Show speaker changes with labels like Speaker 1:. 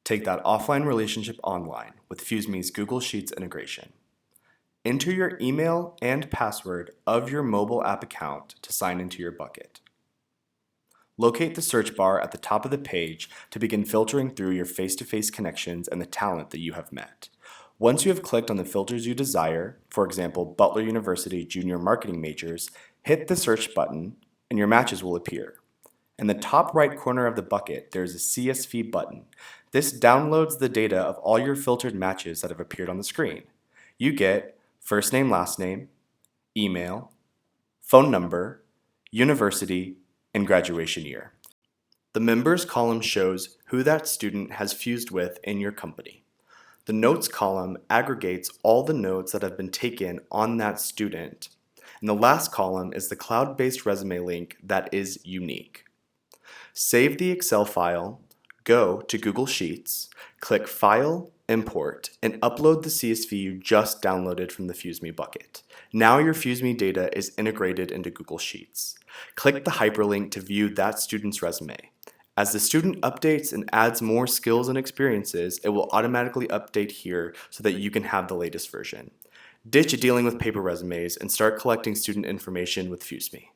Speaker 1: Take that offline relationship online with FuseMe's Google Sheets integration. Enter your email and password of your mobile app account to sign into your bucket. Locate the search bar at the top of the page to begin filtering through your face-to-face connections and the talent that you have met. Once you have clicked on the filters you desire, for example, Butler University Junior Marketing Majors, hit the search button and your matches will appear. In the top right corner of the bucket, there is a CSV button. This downloads the data of all your filtered matches that have appeared on the screen. You get first name, last name, email, phone number, university, and graduation year. The members column shows who that student has fused with in your company. The notes column aggregates all the notes that have been taken on that student. And the last column is the cloud-based resume link that is unique. Save the Excel file, go to Google Sheets, click File, Import, and upload the CSV you just downloaded from the FuseMe bucket. Now your FuseMe data is integrated into Google Sheets. Click the hyperlink to view that student's resume. As the student updates and adds more skills and experiences, it will automatically update here so that you can have the latest version. Ditch dealing with paper resumes and start collecting student information with FuseMe.